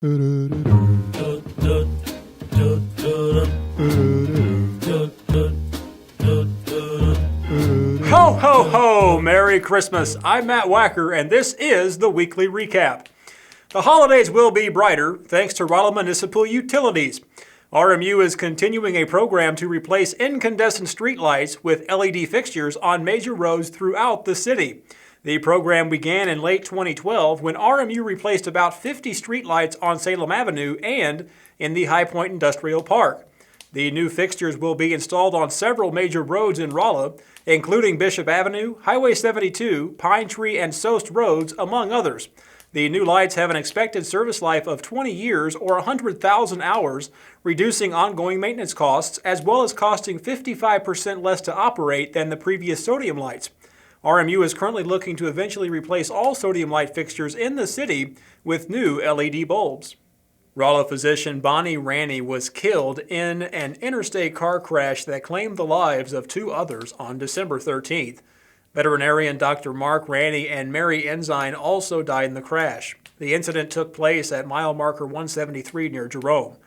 Ho, ho, ho! Merry Christmas! I'm Matt Wacker, and this is the Weekly Recap. The holidays will be brighter thanks to Rolla Municipal Utilities. RMU is continuing a program to replace incandescent streetlights with LED fixtures on major roads throughout the city. The program began in late 2012 when RMU replaced about 50 streetlights on Salem Avenue and in the High Point Industrial Park. The new fixtures will be installed on several major roads in Rolla, including Bishop Avenue, Highway 72, Pine Tree, and Soest Roads, among others. The new lights have an expected service life of 20 years or 100,000 hours, reducing ongoing maintenance costs, as well as costing 55% less to operate than the previous sodium lights. RMU is currently looking to eventually replace all sodium light fixtures in the city with new LED bulbs. Rolla physician Bonnie Ranney was killed in an interstate car crash that claimed the lives of two others on December 13th. Veterinarian Dr. Mark Ranney and Mary Ensign also died in the crash. The incident took place at mile marker 173 near Jerome.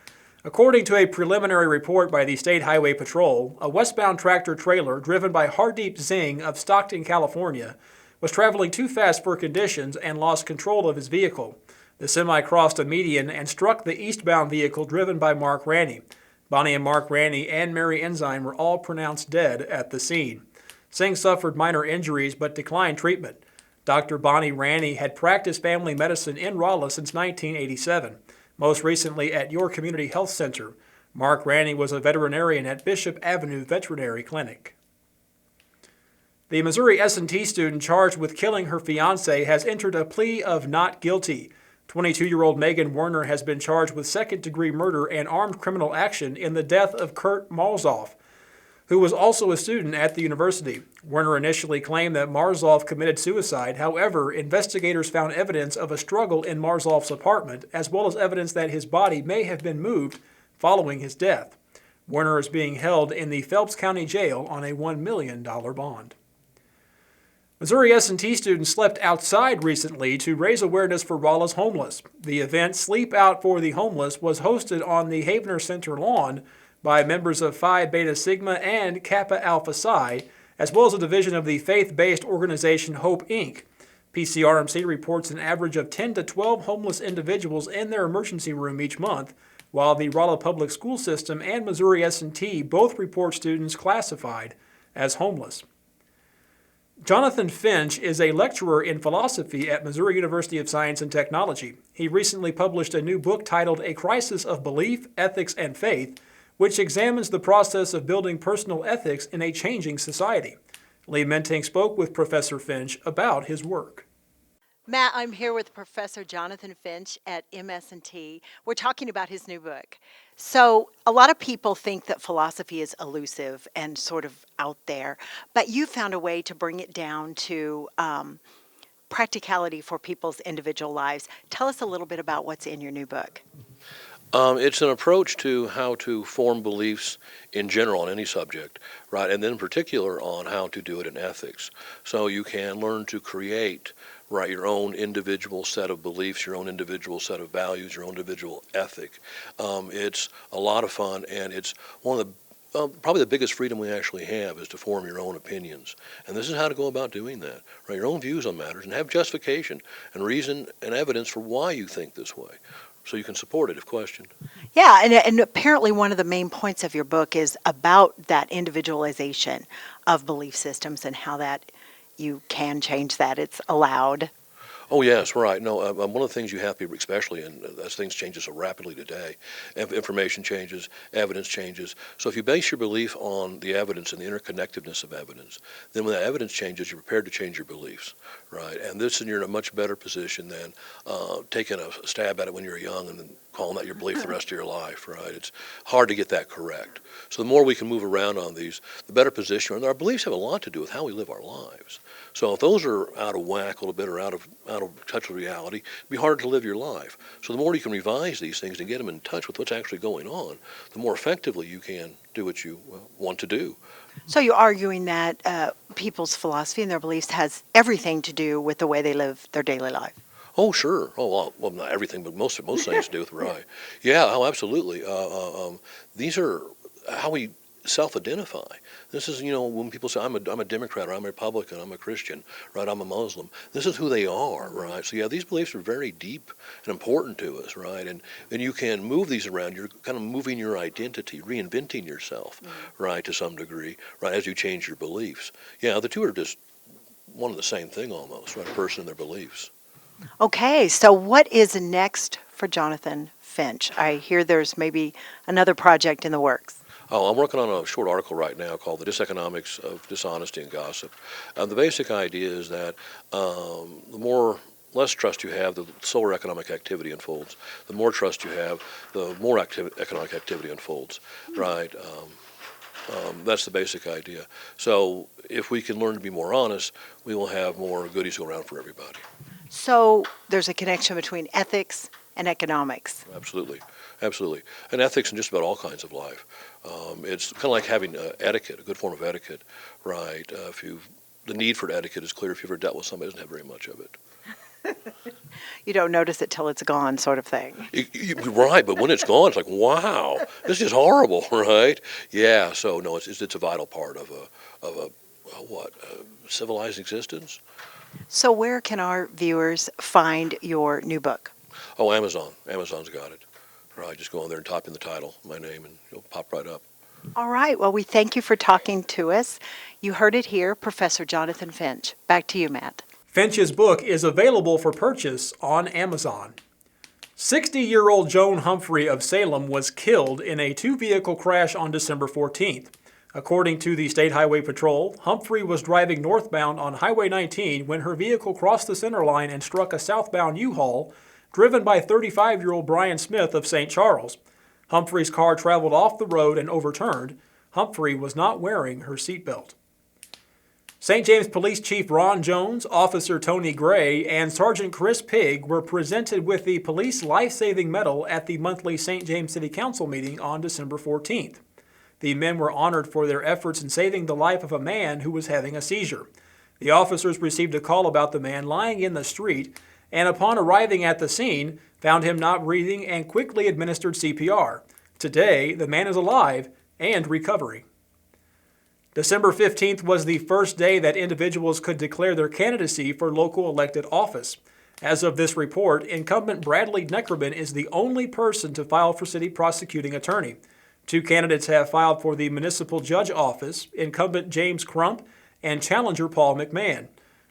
According to a preliminary report by the State Highway Patrol, a westbound tractor-trailer driven by Hardeep Singh of Stockton, California, was traveling too fast for conditions and lost control of his vehicle. The semi crossed a median and struck the eastbound vehicle driven by Mark Ranney. Bonnie and Mark Ranney and Mary Ensign were all pronounced dead at the scene. Singh suffered minor injuries but declined treatment. Dr. Bonnie Ranney had practiced family medicine in Rolla since 1987, most recently at Your Community Health Center. Mark Ranney was a veterinarian at Bishop Avenue Veterinary Clinic. The Missouri S&T student charged with killing her fiancé has entered a plea of not guilty. 22-year-old Megan Werner has been charged with second-degree murder and armed criminal action in the death of Kurt Marzoff, who was also a student at the university. Werner initially claimed that Marzoff committed suicide. However, investigators found evidence of a struggle in Marzoff's apartment, as well as evidence that his body may have been moved following his death. Werner is being held in the Phelps County Jail on a $1 million bond. Missouri S&T students slept outside recently to raise awareness for Rolla's homeless. The event, Sleep Out for the Homeless, was hosted on the Havener Center lawn by members of Phi Beta Sigma and Kappa Alpha Psi, as well as a division of the faith-based organization Hope, Inc. PCRMC reports an average of 10 to 12 homeless individuals in their emergency room each month, while the Rolla Public School System and Missouri S&T both report students classified as homeless. Jonathan Finch is a lecturer in philosophy at Missouri University of Science and Technology. He recently published a new book titled A Crisis of Belief, Ethics, and Faith, which examines the process of building personal ethics in a changing society. Lee Mentink spoke with Professor Finch about his work. Matt, I'm here with Professor Jonathan Finch at MS&T. We're talking about his new book. So a lot of people think that philosophy is elusive and sort of out there, but you found a way to bring it down to practicality for people's individual lives. Tell us a little bit about what's in your new book. It's an approach to how to form beliefs in general on any subject, right, and then in particular on how to do it in ethics. So you can learn to create, right, your own individual set of beliefs, your own individual set of values, your own individual ethic. It's a lot of fun, and it's one of the probably the biggest freedom we actually have is to form your own opinions. And this is how to go about doing that, right? Your own views on matters, and have justification and reason and evidence for why you think this way, so you can support it if questioned. Yeah, and apparently one of the main points of your book is about that individualization of belief systems and how that you can change that. It's allowed. Oh, yes, right. No, one of the things you have to be, especially as things change so rapidly today, information changes, evidence changes. So if you base your belief on the evidence and the interconnectedness of evidence, then when that evidence changes, you're prepared to change your beliefs, right? And you're in a much better position than taking a stab at it when you're young and then calling that your belief the rest of your life, right? It's hard to get that correct. So the more we can move around on these, the better position. And our beliefs have a lot to do with how we live our lives. So if those are out of whack a little bit or out of touch with reality, it'd be hard to live your life. So the more you can revise these things and get them in touch with what's actually going on, the more effectively you can do what you want to do. So you're arguing that people's philosophy and their beliefs has everything to do with the way they live their daily life. Oh, sure. Oh, well, not everything, but most things do. Right. Yeah. Oh, absolutely. These are how we self-identify. This is, when people say I'm a Democrat or I'm a Republican, I'm a Christian, right? I'm a Muslim. This is who they are, right? So yeah, these beliefs are very deep and important to us, right? And you can move these around. You're kind of moving your identity, reinventing yourself, right, to some degree, right, as you change your beliefs. Yeah, the two are just one and the same thing almost, right? A person and their beliefs. Okay, so what is next for Jonathan Finch? I hear there's maybe another project in the works. Oh, I'm working on a short article right now called The Diseconomics of Dishonesty and Gossip. The basic idea is that less trust you have, the slower economic activity unfolds. The more trust you have, the more economic activity unfolds, right? That's the basic idea. So if we can learn to be more honest, we will have more goodies go around for everybody. So there's a connection between ethics and economics. Absolutely, absolutely. And ethics in just about all kinds of life. It's kind of like having etiquette, a good form of etiquette, right? The need for etiquette is clear if you've ever dealt with somebody who doesn't have very much of it. You don't notice it till it's gone, sort of thing. Right, but when it's gone, it's like, wow, this is horrible, right? Yeah, so no, it's a vital part of a civilized existence. So where can our viewers find your new book? Oh, Amazon. Amazon's got it. Right, just go on there and type in the title, my name, and it'll pop right up. All right, well, we thank you for talking to us. You heard it here, Professor Jonathan Finch. Back to you, Matt. Finch's book is available for purchase on Amazon. 60-year-old Joan Humphrey of Salem was killed in a two-vehicle crash on December 14th. According to the State Highway Patrol, Humphrey was driving northbound on Highway 19 when her vehicle crossed the center line and struck a southbound U-Haul driven by 35-year-old Brian Smith of St. Charles. Humphrey's car traveled off the road and overturned. Humphrey was not wearing her seatbelt. St. James Police Chief Ron Jones, Officer Tony Gray, and Sergeant Chris Pigg were presented with the Police Life-Saving Medal at the monthly St. James City Council meeting on December 14th. The men were honored for their efforts in saving the life of a man who was having a seizure. The officers received a call about the man lying in the street, and upon arriving at the scene, found him not breathing and quickly administered CPR. Today, the man is alive and recovering. December 15th was the first day that individuals could declare their candidacy for local elected office. As of this report, incumbent Bradley Neckerman is the only person to file for city prosecuting attorney. Two candidates have filed for the municipal judge office, incumbent James Crump and challenger Paul McMahon.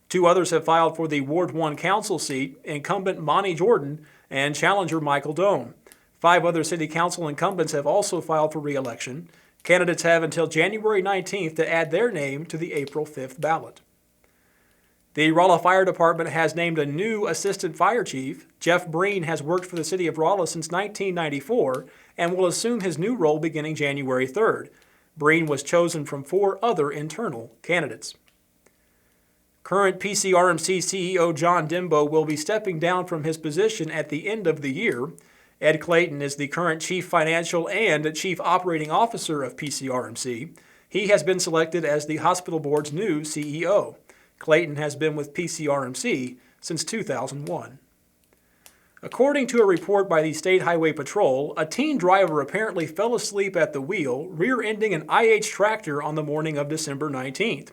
Two others have filed for the Ward 1 council seat, incumbent Monty Jordan and challenger Michael Doan. 5 other city council incumbents have also filed for re-election. Candidates have until January 19th to add their name to the April 5th ballot. The Rolla Fire Department has named a new assistant fire chief. Jeff Breen has worked for the city of Rolla since 1994 and will assume his new role beginning January 3rd. Breen was chosen from 4 other internal candidates. Current PCRMC CEO John Dimbo will be stepping down from his position at the end of the year. Ed Clayton is the current Chief Financial and Chief Operating Officer of PCRMC. He has been selected as the hospital board's new CEO. Clayton has been with PCRMC since 2001. According to a report by the State Highway Patrol, a teen driver apparently fell asleep at the wheel, rear-ending an IH tractor on the morning of December 19th.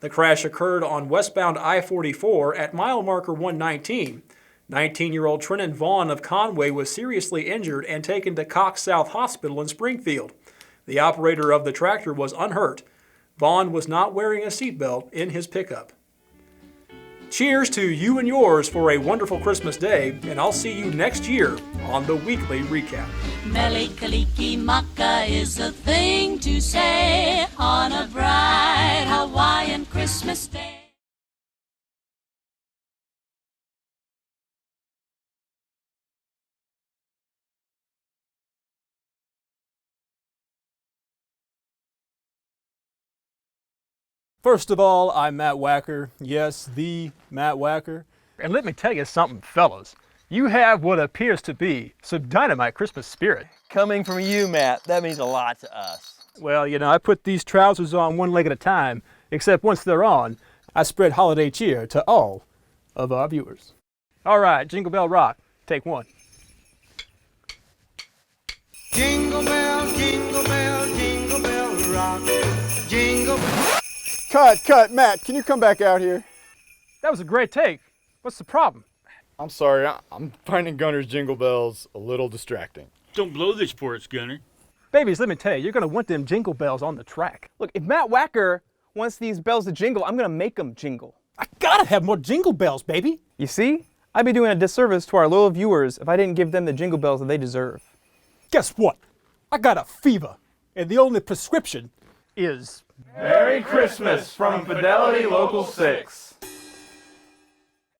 The crash occurred on westbound I-44 at mile marker 119. 19-year-old Trenton Vaughn of Conway was seriously injured and taken to Cox South Hospital in Springfield. The operator of the tractor was unhurt. Vaughn was not wearing a seatbelt in his pickup. Cheers to you and yours for a wonderful Christmas day, and I'll see you next year on the Weekly Recap. Mele Kalikimaka is a thing to say on a bright Hawaiian Christmas day. First of all, I'm Matt Wacker. Yes, the Matt Wacker. And let me tell you something, fellas. You have what appears to be some dynamite Christmas spirit. Coming from you, Matt, that means a lot to us. Well, I put these trousers on one leg at a time, except once they're on, I spread holiday cheer to all of our viewers. All right, Jingle Bell Rock. Take one. Jingle bell, jingle bell, jingle bell rock. Jingle. Cut, Matt, can you come back out here? That was a great take. What's the problem? I'm sorry, I'm finding Gunner's jingle bells a little distracting. Don't blow this for us, Gunner. Babies, let me tell you, you're gonna want them jingle bells on the track. Look, if Matt Wacker wants these bells to jingle, I'm gonna make them jingle. I gotta have more jingle bells, baby. You see? I'd be doing a disservice to our loyal viewers if I didn't give them the jingle bells that they deserve. Guess what? I got a fever, and the only prescription Is Merry Christmas from Fidelity Local 6.